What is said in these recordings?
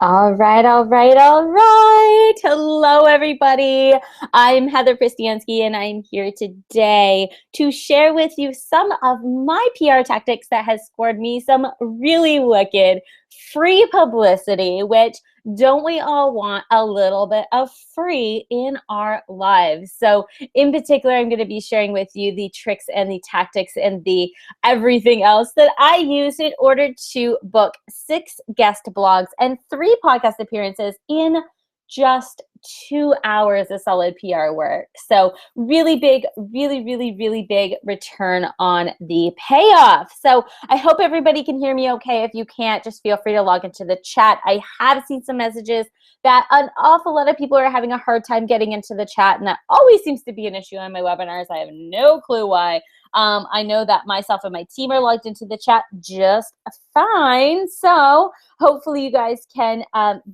All right, all right, all right. Hello, everybody. I'm Heather Pristiansky, and I'm here today to share with you some of my PR tactics that has scored me some really wicked free publicity, which don't we all want a little bit of free in our lives? So in particular, I'm going to be sharing with you the tricks and the tactics and the everything else that I use in order to book 6 guest blogs and 3 podcast appearances in just 2 hours of solid PR work. So really big, really big return on the payoff. So I hope everybody can hear me okay. If you can't, just feel free to log into the chat. I have seen some messages that an awful lot of people are having a hard time getting into the chat, and that always seems to be an issue on my webinars. I have no clue why. I know that myself and my team are logged into the chat just fine. So hopefully you guys can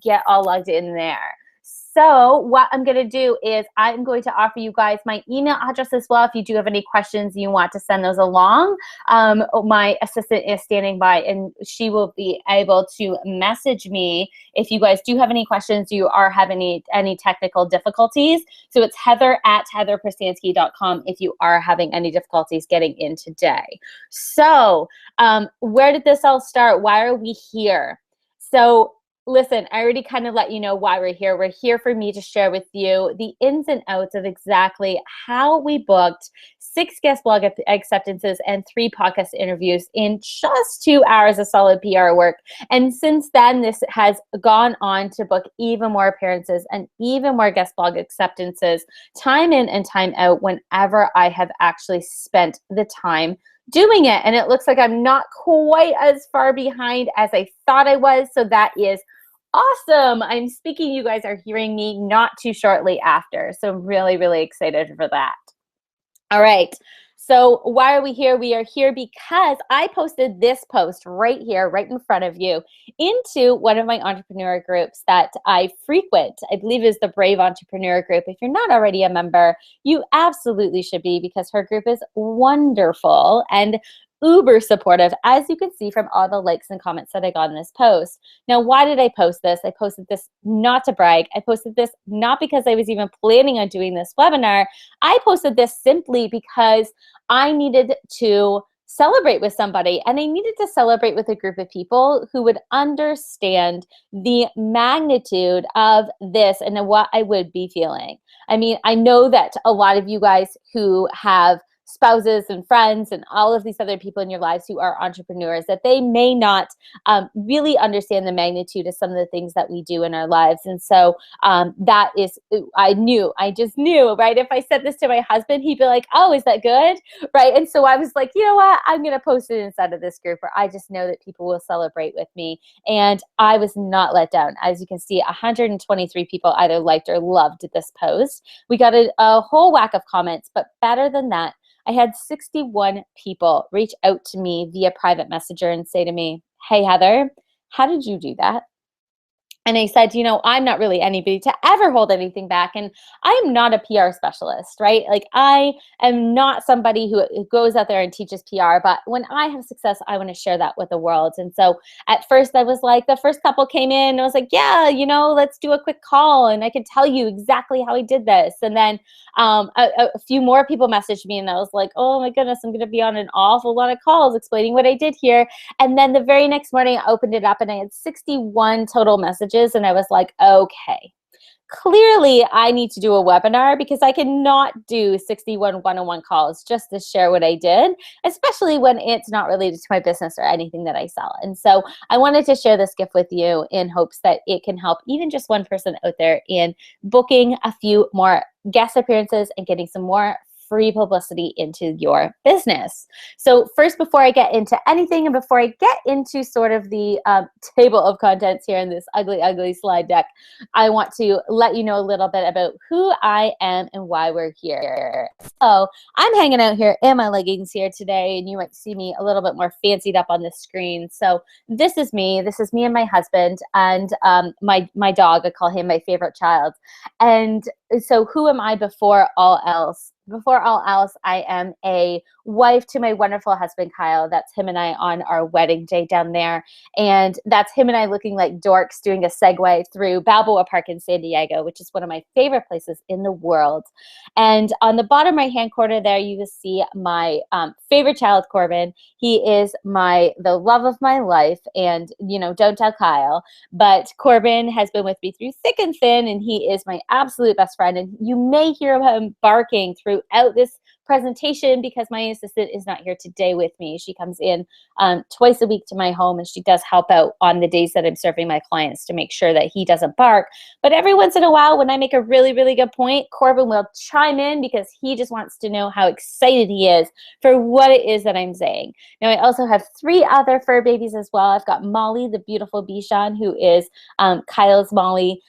get all logged in there. So what I'm going to do is I'm going to offer you guys my email address as well. If you do have any questions, you want to send those along. My assistant is standing by, and she will be able to message me if you guys do have any questions, you are having any technical difficulties. So it's heather@heatherpristansky.com if you are having any difficulties getting in today. So where did this all start? Why are we here? So listen, I already kind of let you know why we're here. We're here for me to share with you the ins and outs of exactly how we booked 6 guest blog acceptances and 3 podcast interviews in just 2 hours of solid PR work. And since then, this has gone on to book even more appearances and even more guest blog acceptances, time in and time out, whenever I have actually spent the time doing it. And it looks like I'm not quite as far behind as I thought I was. So that is awesome. I'm speaking, you guys are hearing me not too shortly after. So I'm really excited for that. All right. So why are we here? We are here because I posted this post right here, right in front of you, into one of my entrepreneur groups that I frequent. I believe is the Brave Entrepreneur Group. If you're not already a member, you absolutely should be, because her group is wonderful and uber supportive, as you can see from all the likes and comments that I got in this post. Now, why did I post this? I posted this not to brag. I posted this not because I was even planning on doing this webinar. I posted this simply because I needed to celebrate with somebody, and I needed to celebrate with a group of people who would understand the magnitude of this and what I would be feeling. I mean, I know that a lot of you guys who have spouses and friends and all of these other people in your lives who are entrepreneurs, that they may not really understand the magnitude of some of the things that we do in our lives. And so that is, I just knew, right? If I said this to my husband, he'd be like, oh, is that good? Right? And so I was like, you know what? I'm going to post it inside of this group where I just know that people will celebrate with me. And I was not let down. As you can see, 123 people either liked or loved this post. We got a whole whack of comments, but better than that, I had 61 people reach out to me via private messenger and say to me, hey, Heather, how did you do that? And I said, you know, I'm not really anybody to ever hold anything back. And I am not a PR specialist, right? Like, I am not somebody who goes out there and teaches PR. But when I have success, I want to share that with the world. And so at first I was like, the first couple came in and I was like, yeah, you know, let's do a quick call and I can tell you exactly how I did this. And then a few more people messaged me and I was like, oh my goodness, I'm going to be on an awful lot of calls explaining what I did here. And then the very next morning I opened it up and I had 61 total messages. And I was like, okay, clearly I need to do a webinar, because I cannot do 61 one-on-one calls just to share what I did, especially when it's not related to my business or anything that I sell. And so I wanted to share this gift with you in hopes that it can help even just one person out there in booking a few more guest appearances and getting some more free publicity into your business. So first, before I get into anything and before I get into sort of the table of contents here in this ugly slide deck, I want to let you know a little bit about who I am and why we're here. So I'm hanging out here in my leggings here today, and you might see me a little bit more fancied up on the screen. So this is me. This is me and my husband and my dog. I call him my favorite child. And so who am I before all else? before all else, I am a wife to my wonderful husband, Kyle. That's him and I on our wedding day down there. And that's him and I looking like dorks doing a segue through Balboa Park in San Diego, which is one of my favorite places in the world. And on the bottom right-hand corner there, you will see my favorite child, Corbin. He is the love of my life. And, don't tell Kyle. But Corbin has been with me through thick and thin, and he is my absolute best friend. And you may hear him barking throughout this presentation because my assistant is not here today with me. She comes in twice a week to my home, and she does help out on the days that I'm serving my clients to make sure that he doesn't bark. But every once in a while, when I make a really, really good point, Corbin will chime in because he just wants to know how excited he is for what it is that I'm saying. Now, I also have 3 other fur babies as well. I've got Molly, the beautiful Bichon, who is Kyle's Molly.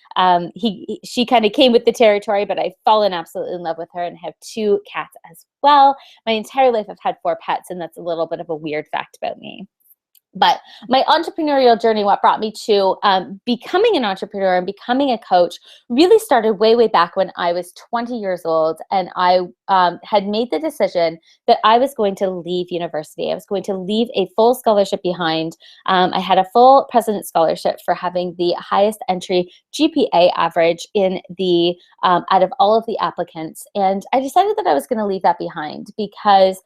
She kind of came with the territory, but I've fallen absolutely in love with her and have 2 cats as well. My entire life I've had 4 pets, and that's a little bit of a weird fact about me. But my entrepreneurial journey, what brought me to becoming an entrepreneur and becoming a coach, really started way, way back when I was 20 years old. And I had made the decision that I was going to leave university. I was going to leave a full scholarship behind. I had a full President's Scholarship for having the highest entry GPA average in the out of all of the applicants. And I decided that I was going to leave that behind because,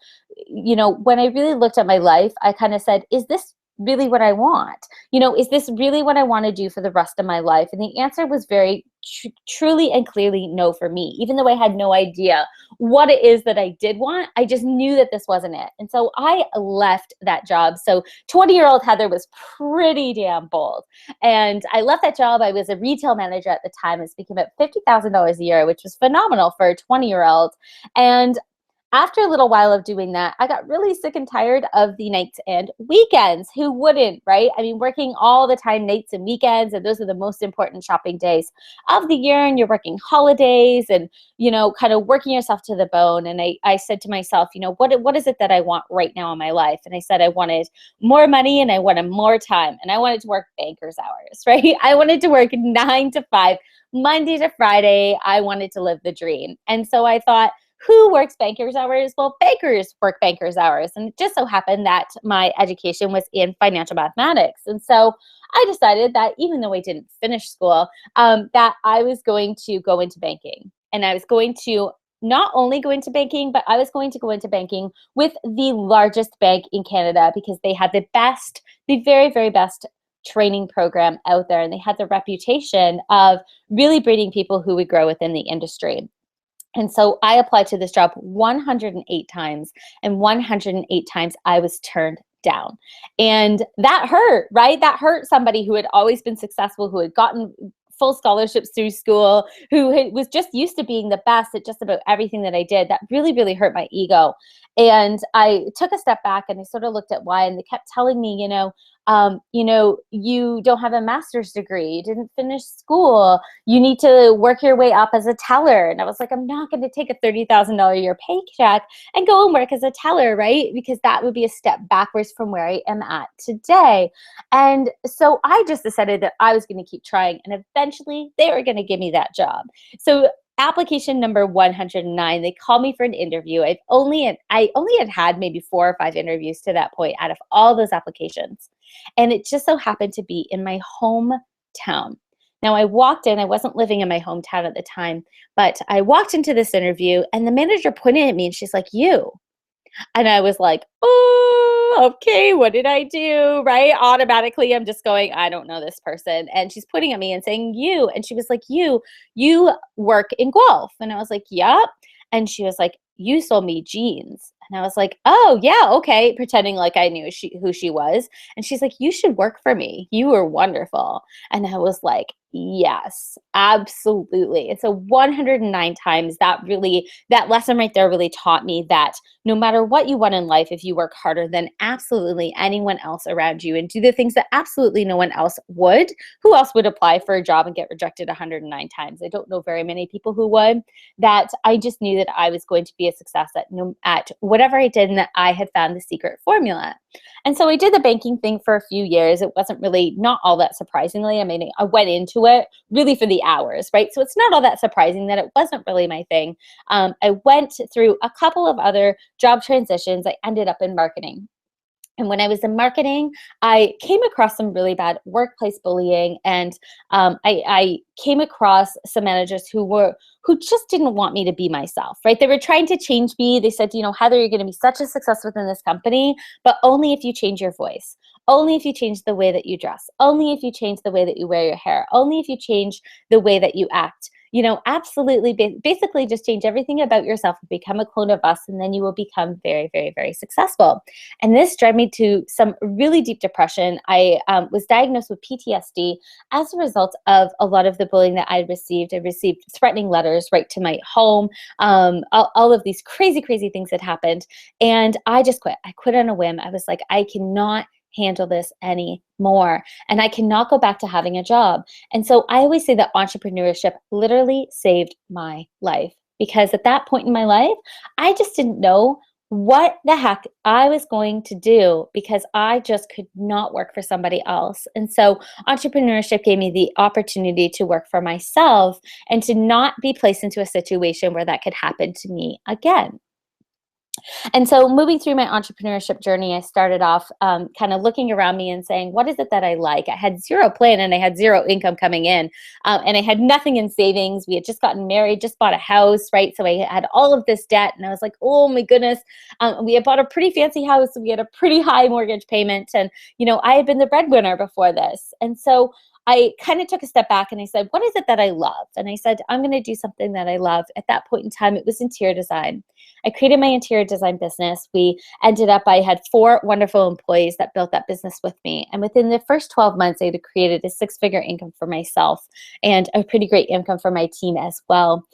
when I really looked at my life, I kind of said, is this really what I want? Is this really what I want to do for the rest of my life? And the answer was very truly and clearly no for me. Even though I had no idea what it is that I did want, I just knew that this wasn't it. And so I left that job. So 20-year-old Heather was pretty damn bold. And I left that job. I was a retail manager at the time. I was making about $50,000 a year, which was phenomenal for a 20-year-old. And after a little while of doing that, I got really sick and tired of the nights and weekends. Who wouldn't, right? I mean, working all the time, nights and weekends, and those are the most important shopping days of the year, and you're working holidays and, kind of working yourself to the bone. And I said to myself, what is it that I want right now in my life? And I said I wanted more money and I wanted more time, and I wanted to work banker's hours, right? I wanted to work 9 to 5, Monday to Friday. I wanted to live the dream. And so I thought, who works banker's hours? Well, bankers work banker's hours. And it just so happened that my education was in financial mathematics. And so I decided that even though I didn't finish school, that I was going to go into banking. And I was going to not only go into banking, but I was going to go into banking with the largest bank in Canada because they had the very, very best training program out there. And they had the reputation of really breeding people who would grow within the industry. And so I applied to this job 108 times, and 108 times I was turned down. And that hurt, right? That hurt somebody who had always been successful, who had gotten full scholarships through school, who was just used to being the best at just about everything that I did. That really, really hurt my ego. And I took a step back and I sort of looked at why, and they kept telling me, you don't have a master's degree, you didn't finish school, you need to work your way up as a teller. And I was like, I'm not going to take a $30,000 a year paycheck and go and work as a teller, right? Because that would be a step backwards from where I am at today. And so I just decided that I was going to keep trying, and eventually they were going to give me that job. So application number 109, they called me for an interview. I only had maybe 4 or 5 interviews to that point out of all those applications. And it just so happened to be in my hometown. Now I walked in, I wasn't living in my hometown at the time, but I walked into this interview and the manager pointed at me and she's like, you. And I was like, oh, okay, what did I do? Right? Automatically, I'm just going, I don't know this person. And she's pointing at me and saying, you. And she was like, you work in Guelph. And I was like, yep. And she was like, you sold me jeans. And I was like, oh, yeah, okay, pretending like I knew who she was. And she's like, you should work for me. You were wonderful. And I was like, yes, absolutely. And so 109 times that lesson right there really taught me that no matter what you want in life, if you work harder than absolutely anyone else around you and do the things that absolutely no one else would, who else would apply for a job and get rejected 109 times? I don't know very many people who would. That I just knew that I was going to be a success at whatever whatever I did, and that I had found the secret formula. And so I did the banking thing for a few years. It wasn't really, not all that surprisingly. I mean, I went into it really for the hours, right? So it's not all that surprising that it wasn't really my thing. I went through a couple of other job transitions. I ended up in marketing. And when I was in marketing, I came across some really bad workplace bullying, and I came across some managers who just didn't want me to be myself, right? They were trying to change me. They said, Heather, you're going to be such a success within this company, but only if you change your voice, only if you change the way that you dress, only if you change the way that you wear your hair, only if you change the way that you act. Absolutely, basically just change everything about yourself and become a clone of us, and then you will become very, very, very successful. And this drove me to some really deep depression. I was diagnosed with PTSD as a result of a lot of the bullying that I received. I received threatening letters right to my home. All of these crazy, crazy things had happened. And I just quit. I quit on a whim. I was like, I cannot handle this anymore. And I cannot go back to having a job. And so I always say that entrepreneurship literally saved my life, because at that point in my life, I just didn't know what the heck I was going to do, because I just could not work for somebody else. And so entrepreneurship gave me the opportunity to work for myself and to not be placed into a situation where that could happen to me again. And so moving through my entrepreneurship journey, I started off kind of looking around me and saying, what is it that I like? I had zero plan and I had zero income coming in, and I had nothing in savings. We had just gotten married, just bought a house, right? So I had all of this debt, and I was like, oh my goodness. We had bought a pretty fancy house. We had a pretty high mortgage payment, and I had been the breadwinner before this. And so I kind of took a step back and I said, what is it that I love? And I said, I'm going to do something that I love. At that point in time, it was interior design. I created my interior design business. I had 4 wonderful employees that built that business with me. And within the first 12 months, I had created a 6-figure income for myself and a pretty great income for my team as well.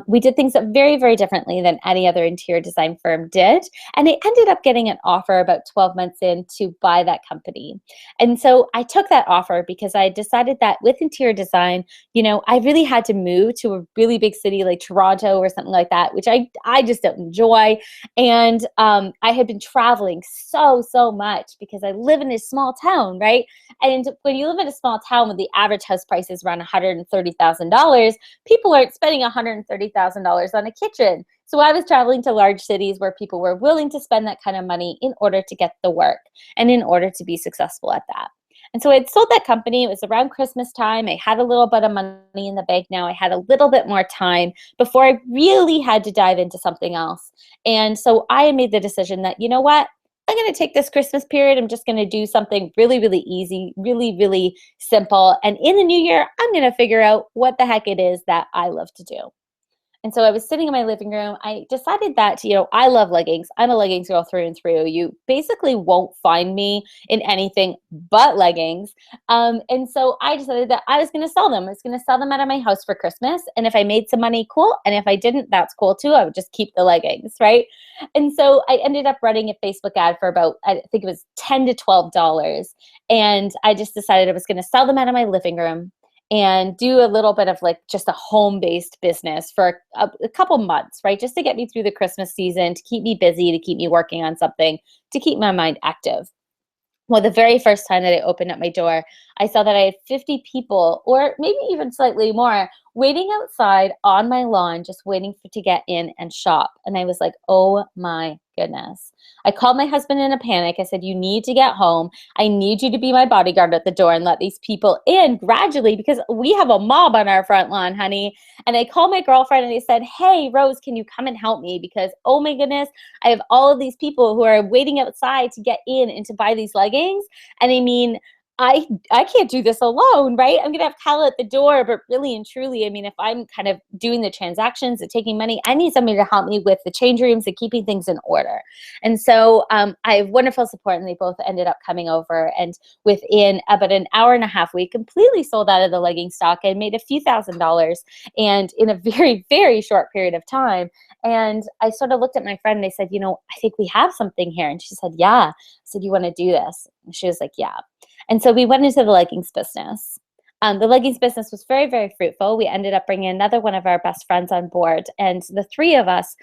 We did things very, very differently than any other interior design firm did. And I ended up getting an offer about 12 months in to buy that company. And so I took that offer because I decided that with interior design, I really had to move to a really big city like Toronto or something like that, which I just don't enjoy. And I had been traveling so much because I live in a small town, right? And when you live in a small town with the average house price is around $130,000, people aren't spending $130,000 on a kitchen. So I was traveling to large cities where people were willing to spend that kind of money in order to get the work and in order to be successful at that. And so I had sold that company. It was around Christmas time. I had a little bit of money in the bank now. I had a little bit more time before I really had to dive into something else. And so I made the decision that, you know what? I'm going to take this Christmas period. I'm just going to do something really, really easy, really, really simple. And in the new year, I'm going to figure out what the heck it is that I love to do. And so I was sitting in my living room. I decided that, I love leggings. I'm a leggings girl through and through. You basically won't find me in anything but leggings. And so I decided that I was going to sell them. I was going to sell them out of my house for Christmas. And if I made some money, cool. And if I didn't, that's cool too. I would just keep the leggings, right? And so I ended up running a Facebook ad for about, I think it was $10 to $12. And I just decided I was going to sell them out of my living room and do a little bit of like just a home-based business for a couple months, right? Just to get me through the Christmas season, to keep me busy, to keep me working on something, to keep my mind active. Well, the very first time that I opened up my door, I saw that I had 50 people, or maybe even slightly more, waiting outside on my lawn, just waiting to get in and shop. And I was like, oh my goodness. I called my husband in a panic. I said, you need to get home. I need you to be my bodyguard at the door and let these people in gradually, because we have a mob on our front lawn, honey. And I called my girlfriend and I said, hey, Rose, can you come and help me? Because, oh my goodness, I have all of these people who are waiting outside to get in and to buy these leggings. And I mean, I can't do this alone, right? I'm going to have Kyle at the door, but really and truly, I mean, if I'm kind of doing the transactions and taking money, I need somebody to help me with the change rooms and keeping things in order. And so I have wonderful support, and they both ended up coming over. And within about an hour and a half, we completely sold out of the legging stock and made a few $1,000s, and in a very, very short period of time. And I sort of looked at my friend and I said, I think we have something here. And she said, yeah. I said, you want to do this? And she was like, yeah. And so we went into the leggings business. The leggings business was very, very fruitful. We ended up bringing another one of our best friends on board, and the three of us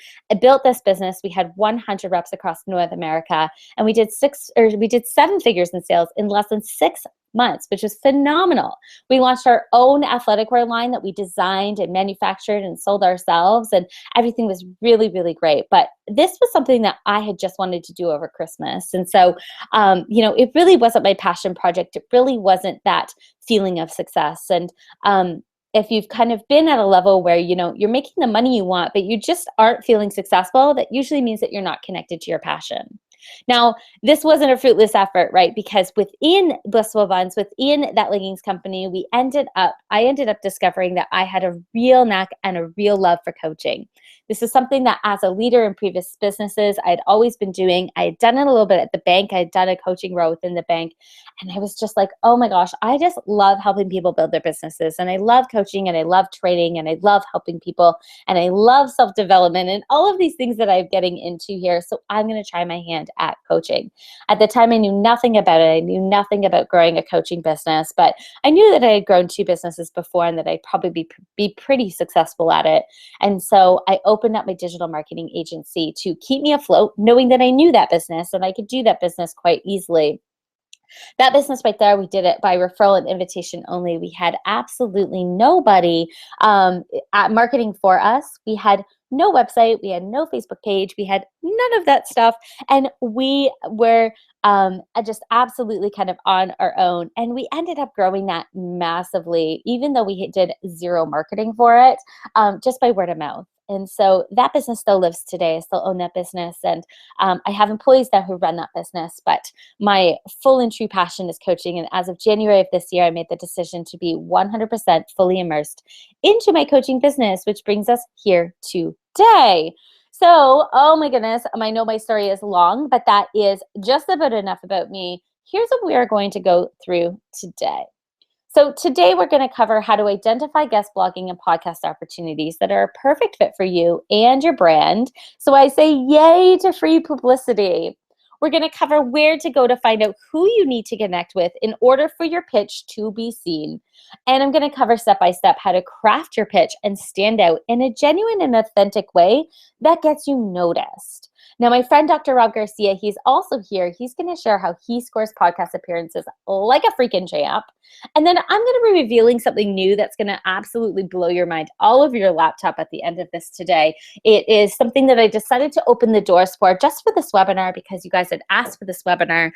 built this business. We had 100 reps across North America, and we did 7 figures in sales in less than 6 months, which was phenomenal. We launched our own athletic wear line that we designed and manufactured and sold ourselves, and everything was really, really great. But this was something that I had just wanted to do over Christmas. And so, it really wasn't my passion project. It really wasn't that feeling of success. And if you've kind of been at a level where, you're making the money you want, but you just aren't feeling successful, that usually means that you're not connected to your passion. Now, this wasn't a fruitless effort, right? Because within Blissful Buns, within that leggings company, I ended up discovering that I had a real knack and a real love for coaching. This is something that as a leader in previous businesses, I'd always been doing. I had done it a little bit at the bank. I had done a coaching role within the bank. And I was just like, oh my gosh, I just love helping people build their businesses. And I love coaching, and I love training, and I love helping people, and I love self-development and all of these things that I'm getting into here. So I'm going to try my hand at coaching. At the time, I knew nothing about it. I knew nothing about growing a coaching business, but I knew that I had grown 2 businesses before and that I'd probably be pretty successful at it. And so I opened up my digital marketing agency to keep me afloat, knowing that I knew that business and I could do that business quite easily. That business right there, we did it by referral and invitation only. We had absolutely nobody at marketing for us. We had no website. We had no Facebook page. We had none of that stuff. And we were just absolutely kind of on our own. And we ended up growing that massively, even though we did zero marketing for it, just by word of mouth. And so that business still lives today. I still own that business. And I have employees now who run that business. But my full and true passion is coaching. And as of January of this year, I made the decision to be 100% fully immersed into my coaching business, which brings us here today. So, oh my goodness, I know my story is long, but that is just about enough about me. Here's what we are going to go through today. So today we're going to cover how to identify guest blogging and podcast opportunities that are a perfect fit for you and your brand. So I say yay to free publicity. We're going to cover where to go to find out who you need to connect with in order for your pitch to be seen. And I'm going to cover step-by-step how to craft your pitch and stand out in a genuine and authentic way that gets you noticed. Now, my friend, Dr. Rob Garcia, he's also here. He's going to share how he scores podcast appearances like a freaking champ. And then I'm going to be revealing something new that's going to absolutely blow your mind all over your laptop at the end of this today. It is something that I decided to open the doors for just for this webinar because you guys had asked for this webinar.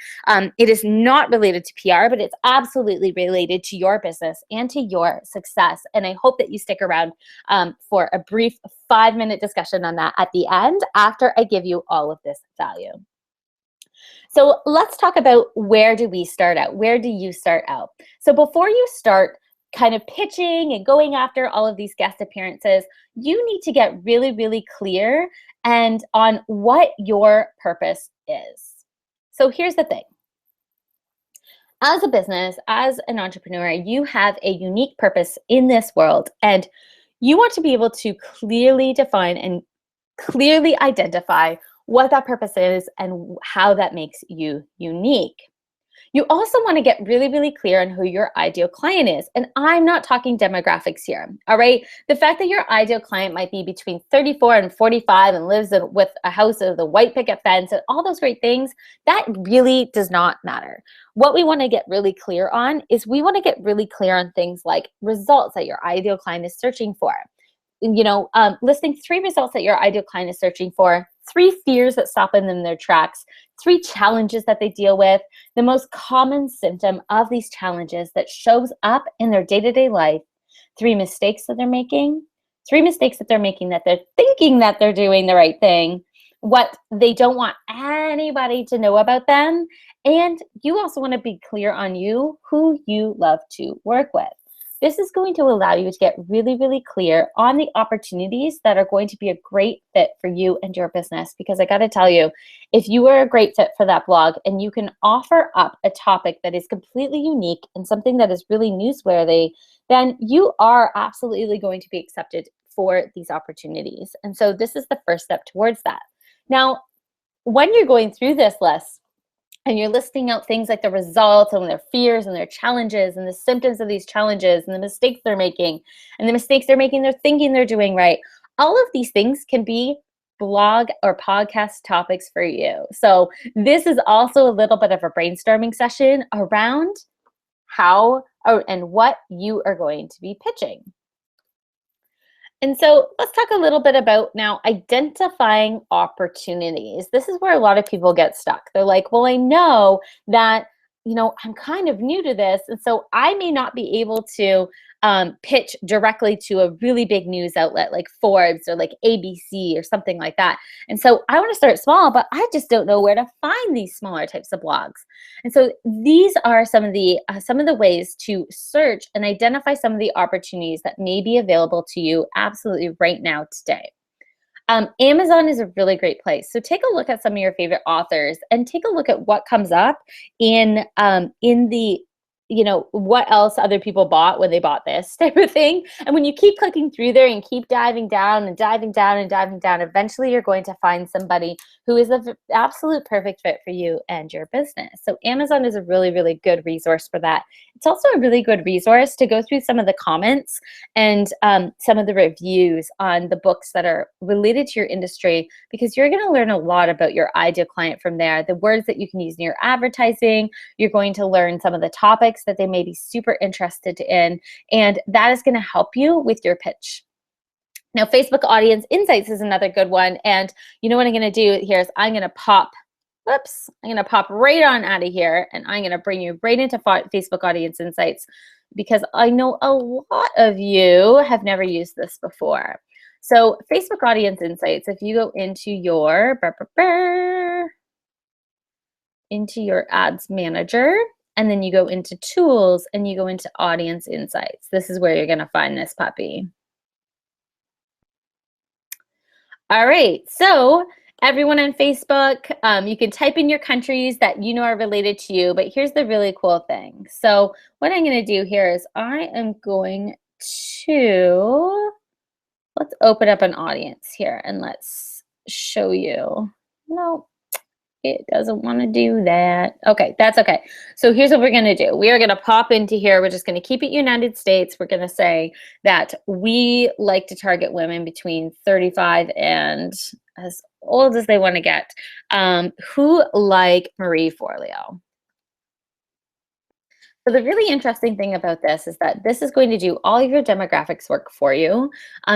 It is not related to PR, but it's absolutely related to your business and to your success. And I hope that you stick around for a brief 5-minute discussion on that at the end after I give you all of this value. So let's talk about where do we start out? Where do you start out? So before you start kind of pitching and going after all of these guest appearances, you need to get really, really clear and on what your purpose is. So here's the thing. As a business, as an entrepreneur, you have a unique purpose in this world, and you want to be able to clearly define and clearly identify what that purpose is and how that makes you unique. You also want to get really, really clear on who your ideal client is. And I'm not talking demographics here, all right? The fact that your ideal client might be between 34 and 45 and lives with a house with a white picket fence and all those great things, that really does not matter. What we want to get really clear on is we want to get really clear on things like results that your ideal client is searching for. Listing 3 results that your ideal client is searching for, 3 fears that stop them in their tracks, 3 challenges that they deal with, the most common symptom of these challenges that shows up in their day-to-day life, 3 mistakes that they're making, 3 mistakes that they're making that they're thinking that they're doing the right thing, what they don't want anybody to know about them, and you also want to be clear on you, who you love to work with. This is going to allow you to get really, really clear on the opportunities that are going to be a great fit for you and your business. Because I got to tell you, if you are a great fit for that blog and you can offer up a topic that is completely unique and something that is really newsworthy, then you are absolutely going to be accepted for these opportunities. And so this is the first step towards that. Now, when you're going through this list, and you're listing out things like the results and their fears and their challenges and the symptoms of these challenges and the mistakes they're making and the mistakes they're making, they're thinking they're doing right. All of these things can be blog or podcast topics for you. So this is also a little bit of a brainstorming session around how and what you are going to be pitching. And so let's talk a little bit about now identifying opportunities. This is where a lot of people get stuck. They're like, well, I know that, I'm kind of new to this. And so I may not be able to pitch directly to a really big news outlet like Forbes or like ABC or something like that. And so I want to start small, but I just don't know where to find these smaller types of blogs. And so these are some of the ways to search and identify some of the opportunities that may be available to you absolutely right now today. Amazon is a really great place. So take a look at some of your favorite authors and take a look at what comes up in the what else other people bought when they bought this type of thing. And when you keep clicking through there and keep diving down and diving down and diving down, eventually you're going to find somebody who is the absolute perfect fit for you and your business. So Amazon is a really, really good resource for that. It's also a really good resource to go through some of the comments and some of the reviews on the books that are related to your industry, because you're going to learn a lot about your ideal client from there, the words that you can use in your advertising. You're going to learn some of the topics that they may be super interested in, and that is going to help you with your pitch. Now, Facebook Audience Insights is another good one, and you know what I'm going to do here is I'm going to pop right on out of here, and I'm going to bring you right into Facebook Audience Insights, because I know a lot of you have never used this before. So Facebook Audience Insights, if you go into your ads manager, and then you go into tools and you go into audience insights, this is where you're going to find this puppy. All right, so everyone on Facebook, you can type in your countries that you know are related to you, but here's the really cool thing. So what I'm going to do here is I am going to, let's open up an audience here and let's show you. No, it doesn't want to do that. Okay, that's okay. So here's what we're going to do. We are going to pop into here. We're just going to keep it United States. We're going to say that we like to target women between 35 and as old as they want to get, who like Marie Forleo. So the really interesting thing about this is that this is going to do all of your demographics work for you.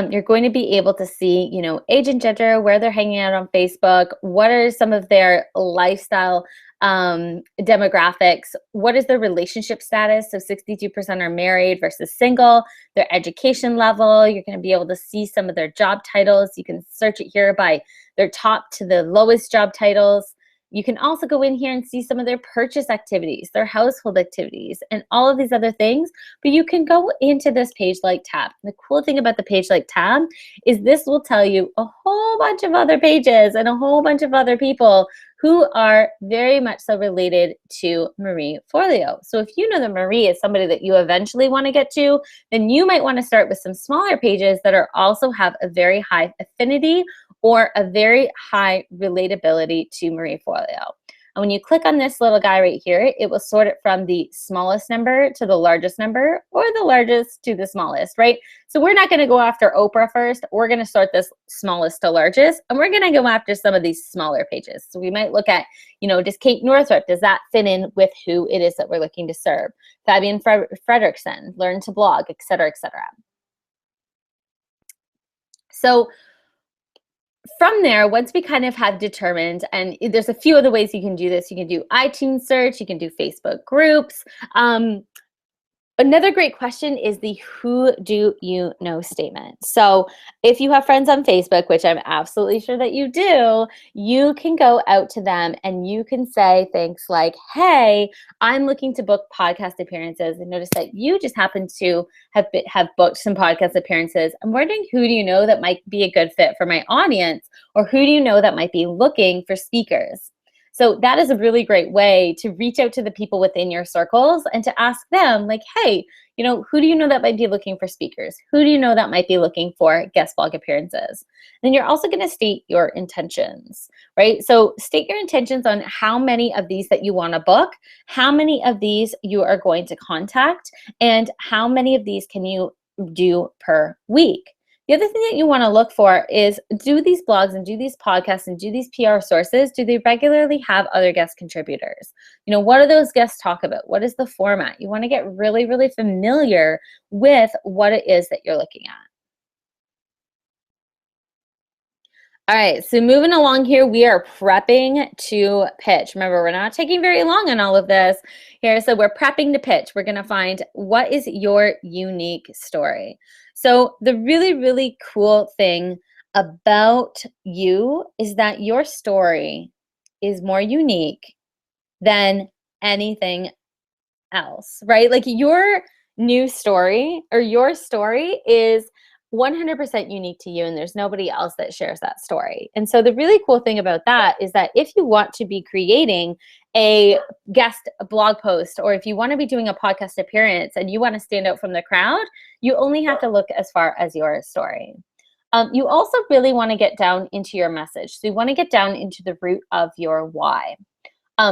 You're going to be able to see, age and gender, where they're hanging out on Facebook, what are some of their lifestyle demographics, what is their relationship status. So 62% are married versus single, their education level. You're going to be able to see some of their job titles. You can search it here by their top to the lowest job titles. You can also go in here and see some of their purchase activities, their household activities, and all of these other things. But you can go into this page like tab. The cool thing about the page like tab is this will tell you a whole bunch of other pages and a whole bunch of other people who are very much so related to Marie Forleo. So if you know that Marie is somebody that you eventually want to get to, then you might want to start with some smaller pages that are also have a very high affinity or a very high relatability to Marie Forleo. And when you click on this little guy right here, it will sort it from the smallest number to the largest number, or the largest to the smallest, right? So we're not going to go after Oprah first. We're going to sort this smallest to largest, and we're going to go after some of these smaller pages. So we might look at, does Kate Northrup, does that fit in with who it is that we're looking to serve? Fabian Fredrickson, Learn to Blog, et cetera, et cetera. So from there, once we kind of have determined, and there's a few other ways you can do this. You can do iTunes search, you can do Facebook groups. Another great question is the who do you know statement. So if you have friends on Facebook, which I'm absolutely sure that you do, you can go out to them and you can say things like, hey, I'm looking to book podcast appearances. And notice that you just happen to have booked some podcast appearances. I'm wondering, who do you know that might be a good fit for my audience? Or who do you know that might be looking for speakers? So that is a really great way to reach out to the people within your circles and to ask them, like, hey, who do you know that might be looking for speakers? Who do you know that might be looking for guest blog appearances? Then you're also going to state your intentions, right? So state your intentions on how many of these that you want to book, how many of these you are going to contact, and how many of these can you do per week. The other thing that you want to look for is, do these blogs and do these podcasts and do these PR sources, do they regularly have other guest contributors? What do those guests talk about? What is the format? You want to get really, really familiar with what it is that you're looking at. All right, so moving along here, we are prepping to pitch. Remember, we're not taking very long on all of this here. So we're prepping to pitch. We're going to find what is your unique story. So the really, really cool thing about you is that your story is more unique than anything else, right? Like your new story or your story is 100% unique to you, and there's nobody else that shares that story. And so the really cool thing about that is that if you want to be creating a guest blog post, or if you want to be doing a podcast appearance and you want to stand out from the crowd, you only have to look as far as your story. You also really want to get down into your message. So you want to get down into the root of your why.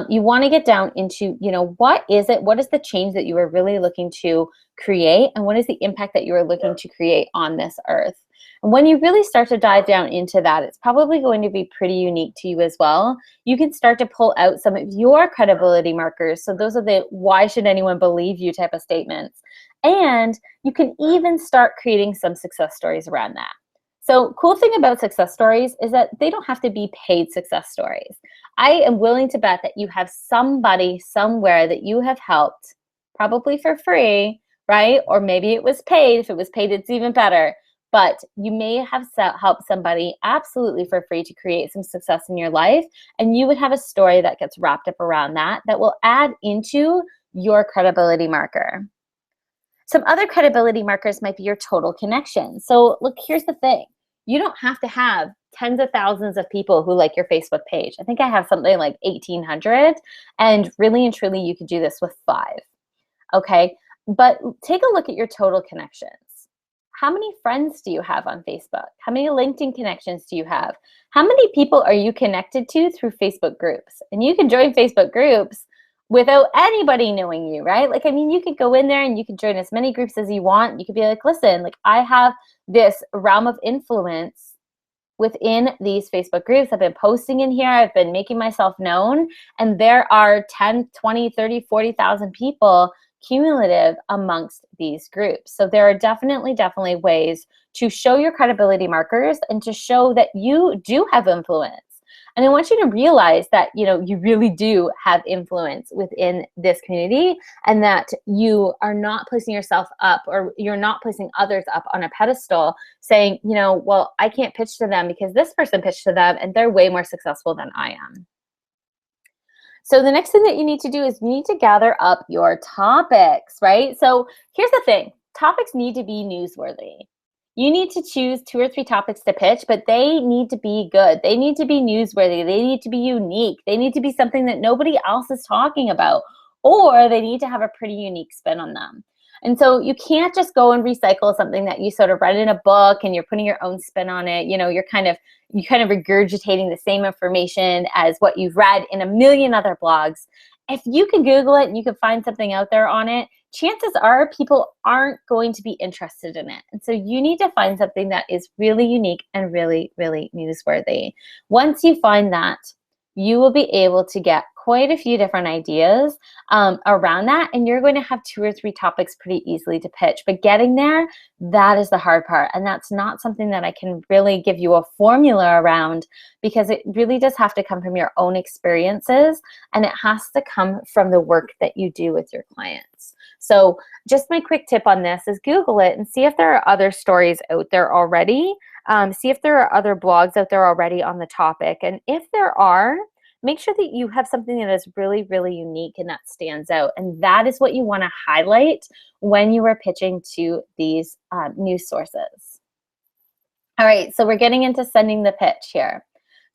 You want to get down into, what is it? What is the change that you are really looking to create? And what is the impact that you are looking to create on this earth? And when you really start to dive down into that, it's probably going to be pretty unique to you as well. You can start to pull out some of your credibility markers. So those are the why should anyone believe you type of statements. And you can even start creating some success stories around that. So cool thing about success stories is that they don't have to be paid success stories. I am willing to bet that you have somebody somewhere that you have helped, probably for free, right? Or maybe it was paid. If it was paid, it's even better. But you may have helped somebody absolutely for free to create some success in your life. And you would have a story that gets wrapped up around that will add into your credibility marker. Some other credibility markers might be your total connection. So look, here's the thing. You don't have to have tens of thousands of people who like your Facebook page. I think I have something like 1,800, and really and truly you could do this with 5, okay? But take a look at your total connections. How many friends do you have on Facebook? How many LinkedIn connections do you have? How many people are you connected to through Facebook groups? And you can join Facebook groups without anybody knowing you, right? Like, I mean, you could go in there and you can join as many groups as you want. You could be like, listen, like I have this realm of influence within these Facebook groups. I've been posting in here. I've been making myself known. And there are 10, 20, 30, 40,000 people cumulative amongst these groups. So there are definitely ways to show your credibility markers and to show that you do have influence. And I want you to realize that, you really do have influence within this community, and that you are not placing yourself up, or you're not placing others up on a pedestal saying, well, I can't pitch to them because this person pitched to them and they're way more successful than I am. So the next thing that you need to do is you need to gather up your topics, right? So here's the thing. Topics need to be newsworthy. You need to choose 2 or 3 topics to pitch, but they need to be good. They need to be newsworthy. They need to be unique. They need to be something that nobody else is talking about, or they need to have a pretty unique spin on them. And so you can't just go and recycle something that you sort of read in a book and you're putting your own spin on it. You're kind of regurgitating the same information as what you've read in a million other blogs. If you can Google it and you can find something out there on it, chances are people aren't going to be interested in it. And so you need to find something that is really unique and really, really newsworthy. Once you find that, you will be able to get quite a few different ideas around that, and you're going to have 2 or 3 topics pretty easily to pitch. But getting there, that is the hard part, and that's not something that I can really give you a formula around, because it really does have to come from your own experiences, and it has to come from the work that you do with your clients. So just my quick tip on this is Google it and see if there are other stories out there already. See if there are other blogs out there already on the topic. And if there are, make sure that you have something that is really, really unique and that stands out. And that is what you want to highlight when you are pitching to these news sources. All right, so we're getting into sending the pitch here.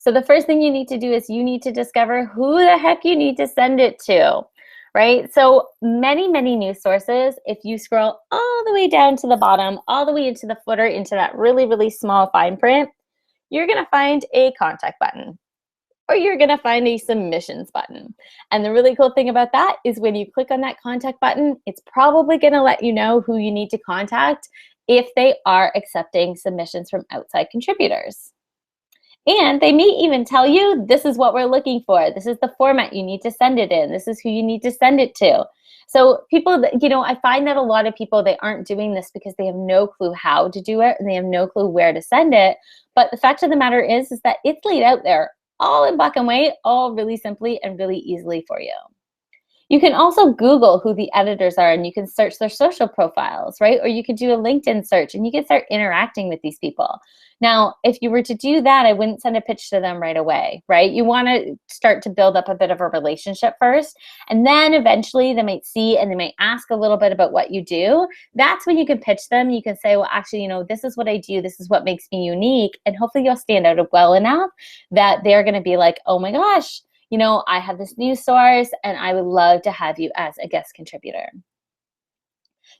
So the first thing you need to do is you need to discover who the heck you need to send it to, right? So many, many news sources, if you scroll all the way down to the bottom, all the way into the footer, into that really, really small fine print, you're going to find a contact button, or you're going to find a submissions button. And the really cool thing about that is when you click on that contact button, it's probably going to let you know who you need to contact if they are accepting submissions from outside contributors. And they may even tell you, this is what we're looking for. This is the format you need to send it in. This is who you need to send it to. So people, I find that a lot of people, they aren't doing this because they have no clue how to do it and they have no clue where to send it. But the fact of the matter is that it's laid out there, all in black and white, all really simply and really easily for you. You can also Google who the editors are and you can search their social profiles, right? Or you could do a LinkedIn search and you can start interacting with these people. Now, if you were to do that, I wouldn't send a pitch to them right away, right? You want to start to build up a bit of a relationship first, and then eventually they might see and they might ask a little bit about what you do. That's when you can pitch them. You can say, well, actually, this is what I do. This is what makes me unique. And hopefully you'll stand out well enough that they're going to be like, oh my gosh, I have this news source and I would love to have you as a guest contributor.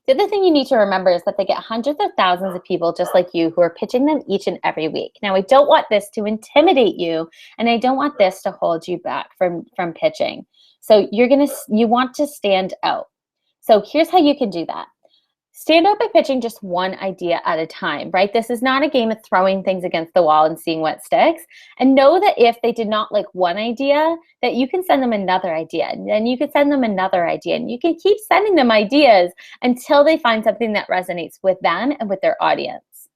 The other thing you need to remember is that they get hundreds of thousands of people just like you who are pitching them each and every week. Now, I don't want this to intimidate you, and I don't want this to hold you back from pitching. So you want to stand out. So here's how you can do that. Stand out by pitching just one idea at a time, right? This is not a game of throwing things against the wall and seeing what sticks. And know that if they did not like one idea, that you can send them another idea, and then you can send them another idea, and you can keep sending them ideas until they find something that resonates with them and with their audience.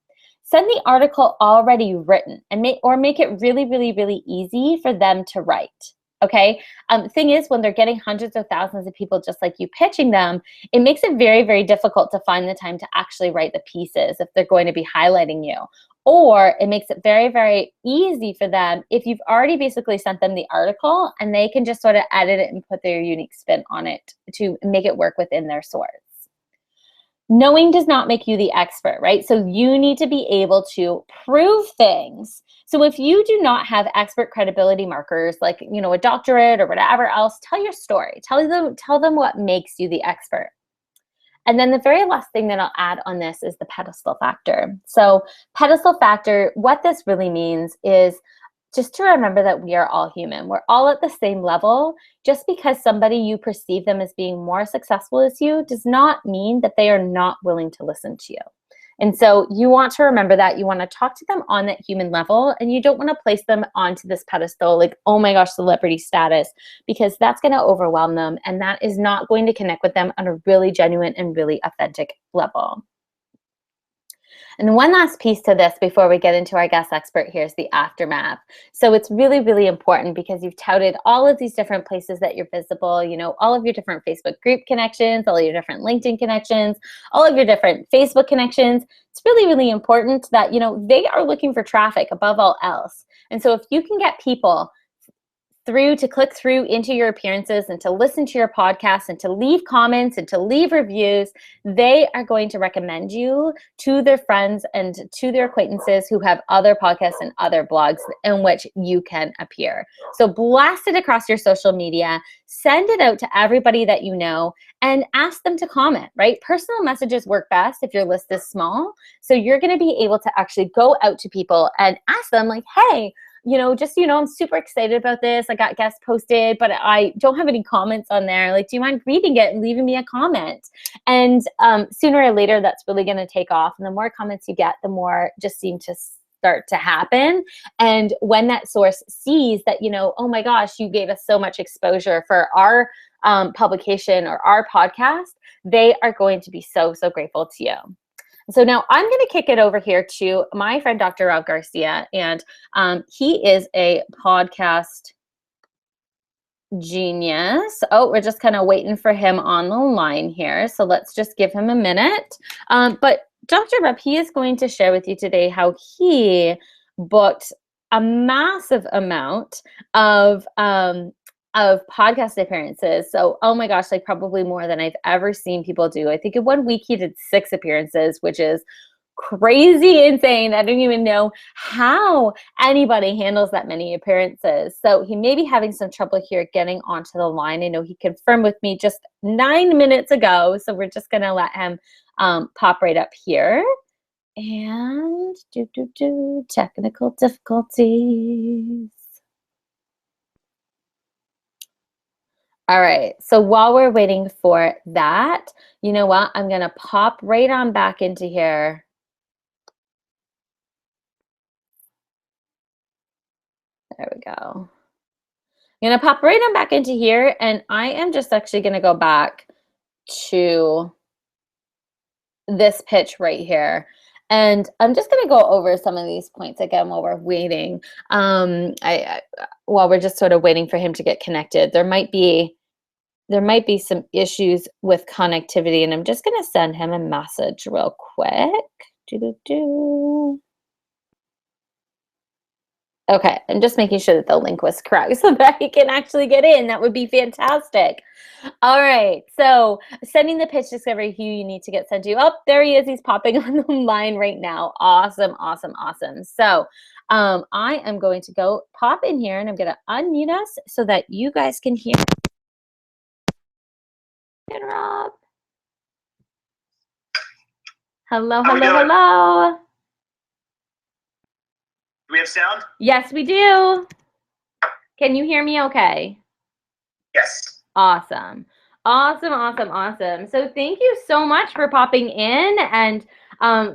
Send the article already written and make it really, really, really easy for them to write. Okay. The thing is, when they're getting hundreds of thousands of people just like you pitching them, it makes it very, very difficult to find the time to actually write the pieces if they're going to be highlighting you. Or it makes it very, very easy for them if you've already basically sent them the article and they can just sort of edit it and put their unique spin on it to make it work within their source. Knowing does not make you the expert, right? So you need to be able to prove things. So if you do not have expert credibility markers, like, a doctorate or whatever else, tell your story. Tell them what makes you the expert. And then the very last thing that I'll add on this is the pedestal factor. So pedestal factor, what this really means is just to remember that we are all human. We're all at the same level. Just because somebody you perceive them as being more successful as you does not mean that they are not willing to listen to you. And so you want to remember that. You want to talk to them on that human level, and you don't want to place them onto this pedestal like, oh my gosh, celebrity status, because that's going to overwhelm them, and that is not going to connect with them on a really genuine and really authentic level. And one last piece to this before we get into our guest expert here is the aftermath. So it's really, really important because you've touted all of these different places that you're visible, all of your different Facebook group connections, all of your different LinkedIn connections, all of your different Facebook connections. It's really, really important that, they are looking for traffic above all else. And so if you can get people to click through into your appearances and to listen to your podcast and to leave comments and to leave reviews, they are going to recommend you to their friends and to their acquaintances who have other podcasts and other blogs in which you can appear. So blast it across your social media, send it out to everybody that you know, and ask them to comment, right? Personal messages work best if your list is small. So you're going to be able to actually go out to people and ask them like, hey, I'm super excited about this. I got guest posted, but I don't have any comments on there. Like, do you mind reading it and leaving me a comment? And sooner or later, that's really going to take off. And the more comments you get, the more just seem to start to happen. And when that source sees that, oh my gosh, you gave us so much exposure for our publication or our podcast, they are going to be so, so grateful to you. So now I'm going to kick it over here to my friend, Dr. Rob Garcia, and he is a podcast genius. Oh, we're just kind of waiting for him on the line here. So let's just give him a minute. But Dr. Rob, he is going to share with you today how he booked a massive amount of podcast appearances. So, oh my gosh, like probably more than I've ever seen people do. I think in one week he did 6 appearances, which is crazy insane. I don't even know how anybody handles that many appearances. So he may be having some trouble here getting onto the line. I know he confirmed with me just 9 minutes ago. So we're just going to let him pop right up here. And technical difficulties. All right, so while we're waiting for that, you know what? I'm gonna pop right on back into here. There we go. I'm gonna pop right on back into here, and I am just actually gonna go back to this pitch right here. And I'm just going to go over some of these points again while we're waiting. While we're just sort of waiting for him to get connected, there might be some issues with connectivity, and I'm just going to send him a message real quick. Okay, I'm just making sure that the link was correct so that he can actually get in. That would be fantastic. All right, so sending the pitch discovery who you need to get sent to. Oh, there he is. He's popping on the line right now. Awesome, awesome, awesome. So I am going to go pop in here, and I'm going to unmute us so that you guys can hear. And Rob. Hello, hello, hello. Do we have sound? Yes, we do. Can you hear me okay? Yes. Awesome. Awesome, awesome, awesome. So thank you so much for popping in and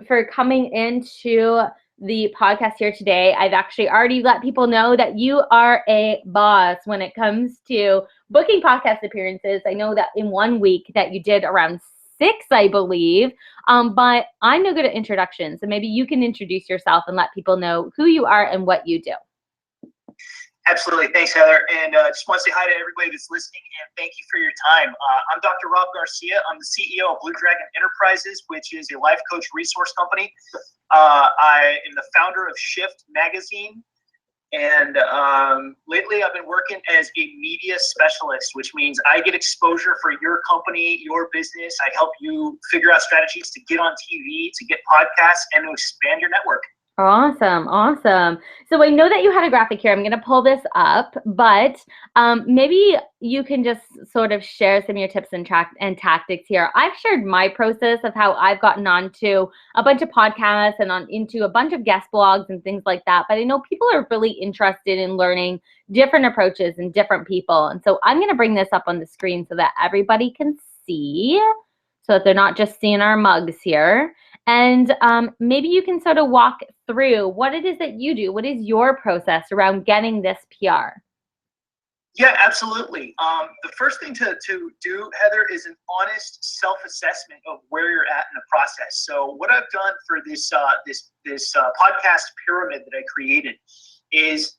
for coming into the podcast here today. I've actually already let people know that you are a boss when it comes to booking podcast appearances. I know that in 1 week that you did around 6, I believe, but I'm no good at introductions. So maybe you can introduce yourself and let people know who you are and what you do. Absolutely. Thanks, Heather. And just want to say hi to everybody that's listening, and thank you for your time. I'm Dr. Rob Garcia. I'm the CEO of Blue Dragon Enterprises, which is a life coach resource company. I am the founder of Shift Magazine. And lately I've been working as a media specialist, which means I get exposure for your company, your business. I help you figure out strategies to get on TV, to get podcasts, and to expand your network. Awesome, awesome. So I know that you had a graphic here. I'm going to pull this up, but maybe you can just sort of share some of your tips and tactics here. I've shared my process of how I've gotten onto a bunch of podcasts and into a bunch of guest blogs and things like that. But I know people are really interested in learning different approaches and different people. And so I'm going to bring this up on the screen so that everybody can see, so that they're not just seeing our mugs here. And maybe you can sort of walk through what it is that you do. What is your process around getting this PR? Yeah, absolutely. The first thing to do, Heather, is an honest self-assessment of where you're at in the process. So what I've done for this podcast pyramid that I created is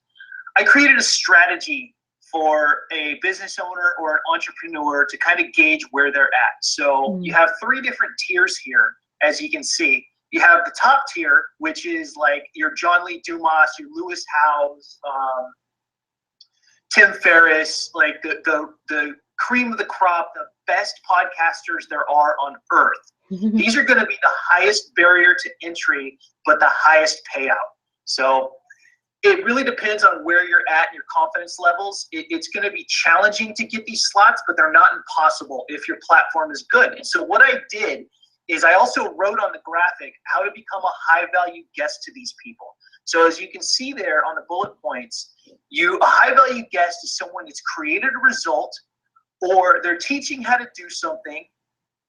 I created a strategy for a business owner or an entrepreneur to kind of gauge where they're at. So you have 3 different tiers here. As you can see, you have the top tier, which is like your John Lee Dumas, your Lewis Howes, Tim Ferriss, like the cream of the crop, the best podcasters there are on earth. These are going to be the highest barrier to entry, but the highest payout. So it really depends on where you're at and your confidence levels. It's going to be challenging to get these slots, but they're not impossible if your platform is good. And so what I did is I also wrote on the graphic how to become a high-value guest to these people. So as you can see there on the bullet points, a high-value guest is someone that's created a result, or they're teaching how to do something,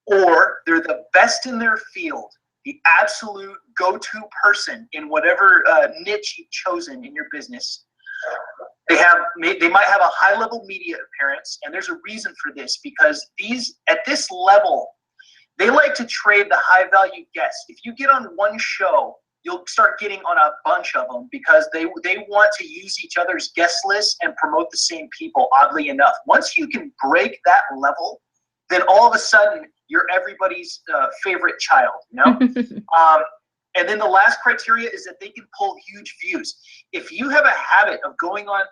or they're the best in their field, the absolute go-to person in whatever niche you've chosen in your business. They might have a high-level media appearance, and there's a reason for this, because at this level, they like to trade the high-value guests. If you get on one show, you'll start getting on a bunch of them because they want to use each other's guest lists and promote the same people, oddly enough. Once you can break that level, then all of a sudden, you're everybody's favorite child, you know? And then the last criteria is that they can pull huge views. If you have a habit of going on